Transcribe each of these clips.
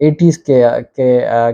80s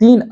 3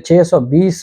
620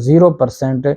0%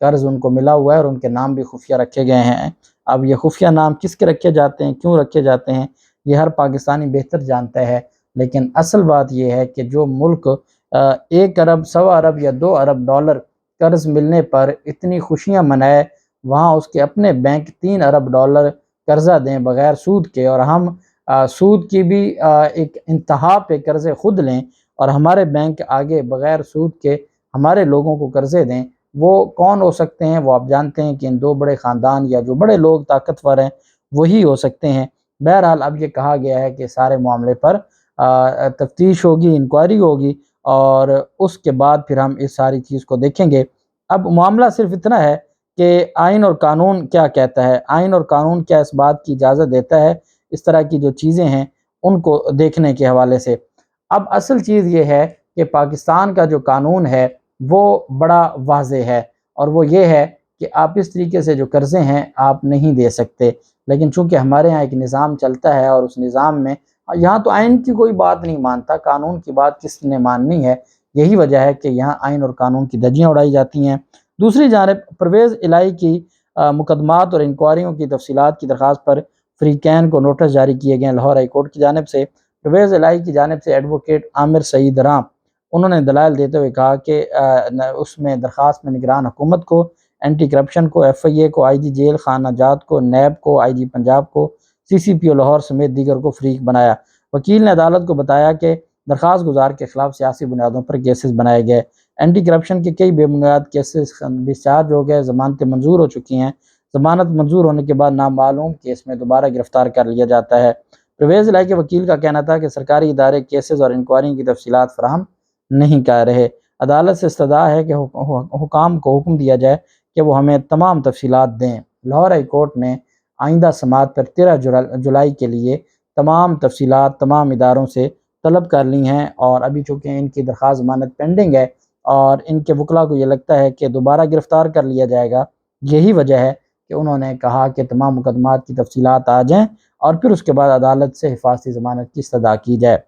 قرض ان کو ملا ہوا ہے اور ان کے نام بھی خفیہ رکھے گئے ہیں۔ اب یہ خفیہ نام کس کے رکھے جاتے ہیں، کیوں رکھے جاتے ہیں، یہ ہر پاکستانی بہتر جانتا ہے، لیکن اصل بات یہ ہے کہ جو ملک 1 ارب، 1.25 ارب یا 2 ارب ڈالر قرض ملنے پر اتنی خوشیاں منائے، وہاں اس کے اپنے بینک 3 ارب ڈالر قرضہ دیں بغیر سود کے، اور ہم سود کی بھی ایک انتہا پہ قرضے خود لیں، اور ہمارے بینک آگے بغیر سود کے ہمارے لوگوں کو قرضے دیں، وہ کون ہو سکتے ہیں؟ وہ آپ جانتے ہیں کہ ان 2 بڑے خاندان یا جو بڑے لوگ طاقتور ہیں وہی ہو سکتے ہیں۔ بہرحال اب یہ کہا گیا ہے کہ سارے معاملے پر تفتیش ہوگی، انکوائری ہوگی، اور اس کے بعد پھر ہم اس ساری چیز کو دیکھیں گے۔ اب معاملہ صرف اتنا ہے کہ آئین اور قانون کیا کہتا ہے، آئین اور قانون کیا اس بات کی اجازت دیتا ہے اس طرح کی جو چیزیں ہیں ان کو دیکھنے کے حوالے سے۔ اب اصل چیز یہ ہے کہ پاکستان کا جو قانون ہے وہ بڑا واضح ہے، اور وہ یہ ہے کہ آپ اس طریقے سے جو قرضے ہیں آپ نہیں دے سکتے، لیکن چونکہ ہمارے ہاں ایک نظام چلتا ہے، اور اس نظام میں یہاں تو آئین کی کوئی بات نہیں مانتا، قانون کی بات کس نے ماننی ہے، یہی وجہ ہے کہ یہاں آئین اور قانون کی دھجیاں اڑائی جاتی ہیں۔ دوسری جانب پرویز الہی کی مقدمات اور انکوائریوں کی تفصیلات کی درخواست پر فریقین کو نوٹس جاری کیے گئے ہیں لاہور ہائی کورٹ کی جانب سے۔ پرویز الہی کی جانب سے ایڈوکیٹ عامر سعید راں، انہوں نے دلائل دیتے ہوئے کہا کہ اس میں درخواست میں نگران حکومت کو، اینٹی کرپشن کو، ایف آئی اے کو، آئی جی جیل خانہ جات کو، نیب کو، آئی جی پنجاب کو، سی سی پی او لاہور سمیت دیگر کو فریق بنایا۔ وکیل نے عدالت کو بتایا کہ درخواست گزار کے خلاف سیاسی بنیادوں پر کیسز بنائے گئے، اینٹی کرپشن کے کئی بے بنیاد کیسز ڈسچارج ہو گئے، ضمانتیں منظور ہو چکی ہیں، ضمانت منظور ہونے کے بعد نامعلوم کیس میں دوبارہ گرفتار کر لیا جاتا ہے۔ پرویز الہی کے وکیل کا کہنا تھا کہ سرکاری ادارے کیسز اور انکوائری کی تفصیلات فراہم نہیں کر رہے، عدالت سے استدعا ہے کہ حکام کو حکم دیا جائے کہ وہ ہمیں تمام تفصیلات دیں۔ لاہور ہائی کورٹ نے آئندہ سماعت پر 13 جولائی کے لیے تمام تفصیلات تمام اداروں سے طلب کر لی ہیں، اور ابھی چونکہ ان کی درخواست ضمانت پینڈنگ ہے اور ان کے وکلاء کو یہ لگتا ہے کہ دوبارہ گرفتار کر لیا جائے گا، یہی وجہ ہے کہ انہوں نے کہا کہ تمام مقدمات کی تفصیلات آ جائیں اور پھر اس کے بعد عدالت سے حفاظتی ضمانت کی استدعا کی جائے۔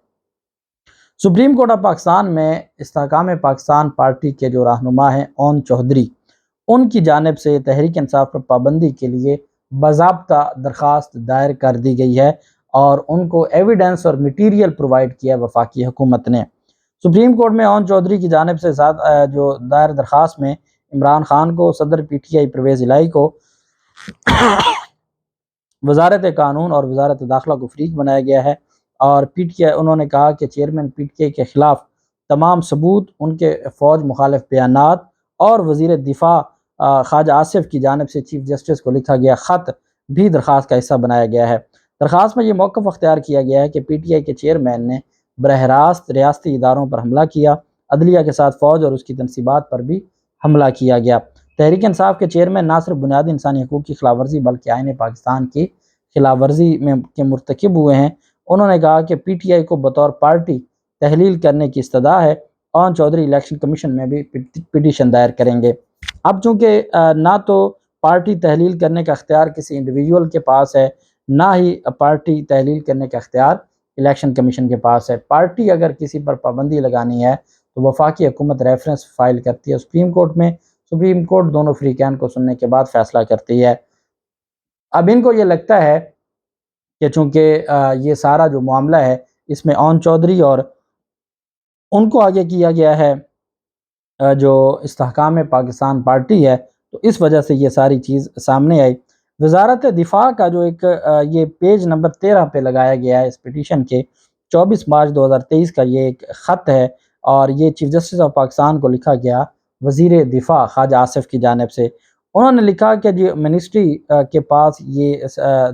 سپریم کورٹ آف پاکستان میں استحکام پاکستان پارٹی کے جو رہنما ہیں اون چودھری، ان کی جانب سے تحریک انصاف پر پابندی کے لیے باضابطہ درخواست دائر کر دی گئی ہے، اور ان کو ایویڈنس اور میٹیریل پرووائڈ کیا وفاقی حکومت نے۔ سپریم کورٹ میں اون چودھری کی جانب سے جو دائر درخواست میں عمران خان کو، صدر پی ٹی آئی پرویز الہی کو، وزارت قانون اور وزارت داخلہ کو فریق بنایا گیا ہے، اور پی ٹی آئی انہوں نے کہا کہ چیئرمین پی ٹی آئی کے خلاف تمام ثبوت، ان کے فوج مخالف بیانات اور وزیر دفاع خواجہ آصف کی جانب سے چیف جسٹس کو لکھا گیا خط بھی درخواست کا حصہ بنایا گیا ہے۔ درخواست میں یہ موقف اختیار کیا گیا ہے کہ پی ٹی آئی کے چیئرمین نے براہ راست ریاستی اداروں پر حملہ کیا، عدلیہ کے ساتھ فوج اور اس کی تنصیبات پر بھی حملہ کیا گیا۔ تحریک انصاف کے چیئرمین نہ صرف بنیادی انسانی حقوق کی خلاف ورزی بلکہ آئین پاکستان کی خلاف ورزی کے مرتکب ہوئے ہیں۔ انہوں نے کہا کہ پی ٹی آئی کو بطور پارٹی تحلیل کرنے کی استدعا ہے، اون چودھری الیکشن کمیشن میں بھی پٹیشن دائر کریں گے۔ اب چونکہ نہ تو پارٹی تحلیل کرنے کا اختیار کسی انڈیویجول کے پاس ہے، نہ ہی پارٹی تحلیل کرنے کا اختیار الیکشن کمیشن کے پاس ہے۔ پارٹی اگر کسی پر پابندی لگانی ہے تو وفاقی حکومت ریفرنس فائل کرتی ہے سپریم کورٹ میں، سپریم کورٹ دونوں فریقین کو سننے کے بعد فیصلہ کرتی ہے۔ اب ان کو یہ لگتا ہے کہ چونکہ یہ سارا جو معاملہ ہے اس میں اون چودھری اور ان کو آگے کیا گیا ہے جو استحکام پاکستان پارٹی ہے، تو اس وجہ سے یہ ساری چیز سامنے آئی۔ وزارت دفاع کا جو ایک یہ پیج نمبر 13 پہ لگایا گیا ہے اس پٹیشن کے، 24 مارچ 2023 کا یہ ایک خط ہے، اور یہ چیف جسٹس آف پاکستان کو لکھا گیا وزیر دفاع خواجہ آصف کی جانب سے۔ انہوں نے لکھا کہ جو منسٹری کے پاس یہ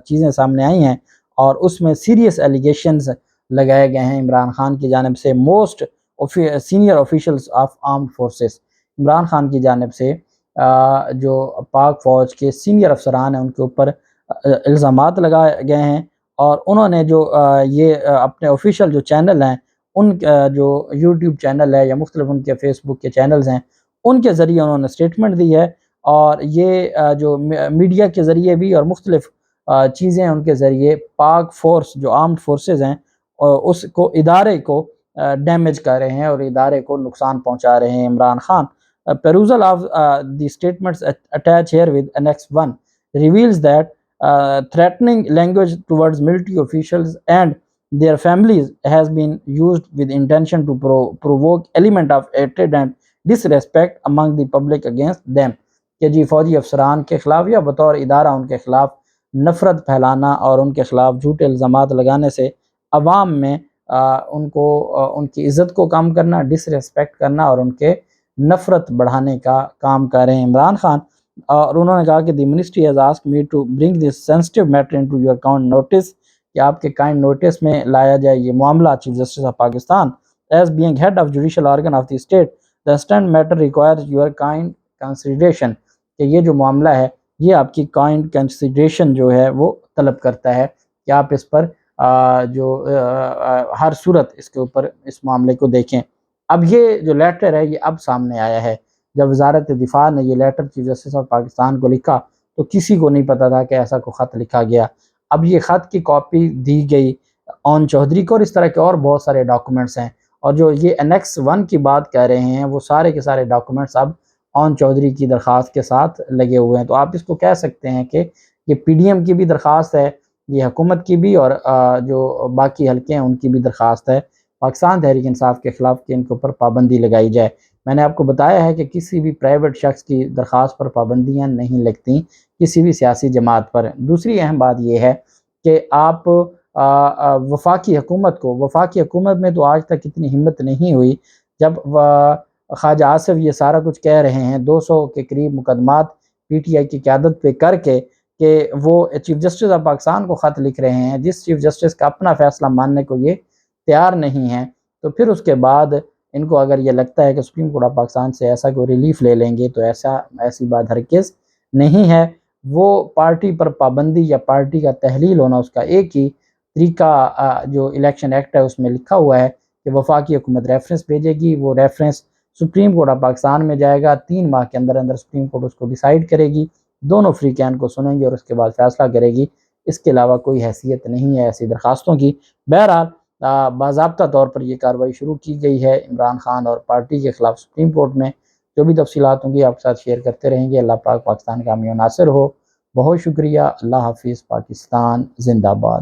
چیزیں سامنے آئی ہیں اور اس میں سیریس ایلیگیشنز لگائے گئے ہیں عمران خان کی جانب سے، most senior officials of armed forces, Imran Khan کی جانب سے جو پاک فوج کے سینئر افسران ہیں ان کے اوپر الزامات لگائے گئے ہیں، اور انہوں نے جو یہ اپنے آفیشیل جو چینل ہیں، ان جو یوٹیوب چینل ہے یا مختلف ان کے فیس بک کے چینلز ہیں، ان کے ذریعے انہوں نے اسٹیٹمنٹ دی ہے، اور یہ جو میڈیا کے ذریعے بھی اور مختلف چیزیں ان کے ذریعے پاک فورس جو آرمڈ فورسز ہیں اس کو ادارے کو ڈیمیج کر رہے ہیں اور ادارے کو نقصان پہنچا رہے ہیں Imran Khan. perusal of the statements attached here with Annex 1 reveals that threatening language towards military officials and their families has been used with intention to provoke element of hatred and disrespect among the public against them کہ جی فوجی افسران کے خلاف یا بطور ادارہ ان کے خلاف نفرت پھیلانا اور ان کے خلاف جھوٹے الزامات لگانے سے عوام میں ان کی عزت کو کم کرنا، ڈس ریسپیکٹ کرنا اور ان کے نفرت بڑھانے کا کام کر رہے ہیں عمران خان۔ اور انہوں نے کہا کہ the ministry has asked me to bring this sensitive matter into your kind notice, کہ آپ کے کائنڈ نوٹس میں لایا جائے یہ معاملہ chief justice of Pakistan as being head of judicial organ of the state the instant matter requires your kind consideration, کہ یہ جو معاملہ ہے یہ آپ کی کائنڈ کنسیڈریشن جو ہے وہ طلب کرتا ہے کہ آپ اس پر ہر صورت اس کے اوپر اس معاملے کو دیکھیں۔ اب یہ جو لیٹر ہے یہ اب سامنے آیا ہے۔ جب وزارت دفاع نے یہ letter chief justice of Pakistan کو لکھا تو کسی کو نہیں پتا تھا کہ ایسا کوئی خط لکھا گیا۔ اب یہ خط کی کاپی دی گئی اون چودھری کو اور اس طرح کے اور بہت سارے ڈاکومنٹس ہیں، اور جو یہ انیکس 1 کی بات کہہ رہے ہیں وہ سارے کے سارے ڈاکومنٹس اب اون چودھری کی درخواست کے ساتھ لگے ہوئے ہیں۔ تو آپ اس کو کہہ سکتے ہیں کہ یہ پی ڈی ایم کی بھی درخواست ہے، یہ حکومت کی بھی، اور جو باقی حلقے ہیں ان کی بھی درخواست ہے پاکستان تحریک انصاف کے خلاف کہ ان کے اوپر پابندی لگائی جائے۔ میں نے آپ کو بتایا ہے کہ کسی بھی پرائیویٹ شخص کی درخواست پر پابندیاں نہیں لگتیں، کسی بھی سیاسی جماعت پر۔ دوسری اہم بات یہ ہے کہ آپ وفاقی حکومت میں تو آج تک اتنی ہمت نہیں ہوئی، جب خواجہ آصف یہ سارا کچھ کہہ رہے ہیں 200 کے قریب مقدمات پی ٹی آئی کی قیادت پہ کر کے کہ وہ چیف جسٹس آف پاکستان کو خط لکھ رہے ہیں جس چیف جسٹس کا اپنا فیصلہ ماننے کو یہ تیار نہیں ہیں، تو پھر اس کے بعد ان کو اگر یہ لگتا ہے کہ سپریم کورٹ آف پاکستان سے ایسا کوئی ریلیف لے لیں گے تو ایسی بات ہرگز نہیں ہے۔ وہ پارٹی پر پابندی یا پارٹی کا تحلیل ہونا اس کا ایک ہی طریقہ جو الیکشن ایکٹ ہے اس میں لکھا ہوا ہے کہ وفاقی حکومت ریفرنس بھیجے گی، وہ reference supreme court of Pakistan میں جائے گا، 3 ماہ کے اندر اندر سپریم کورٹ اس کو ڈیسائیڈ کرے گی، دونوں فریقین کو سنیں گے اور اس کے بعد فیصلہ کرے گی۔ اس کے علاوہ کوئی حیثیت نہیں ہے ایسی درخواستوں کی۔ بہرحال باضابطہ طور پر یہ کارروائی شروع کی گئی ہے عمران خان اور پارٹی کے خلاف سپریم کورٹ میں۔ جو بھی تفصیلات ہوں گی آپ کے ساتھ شیئر کرتے رہیں گے۔ اللہ پاک پاکستان کا حامی و ناصر ہو۔ بہت شکریہ۔ اللہ حافظ۔ پاکستان زندہ باد۔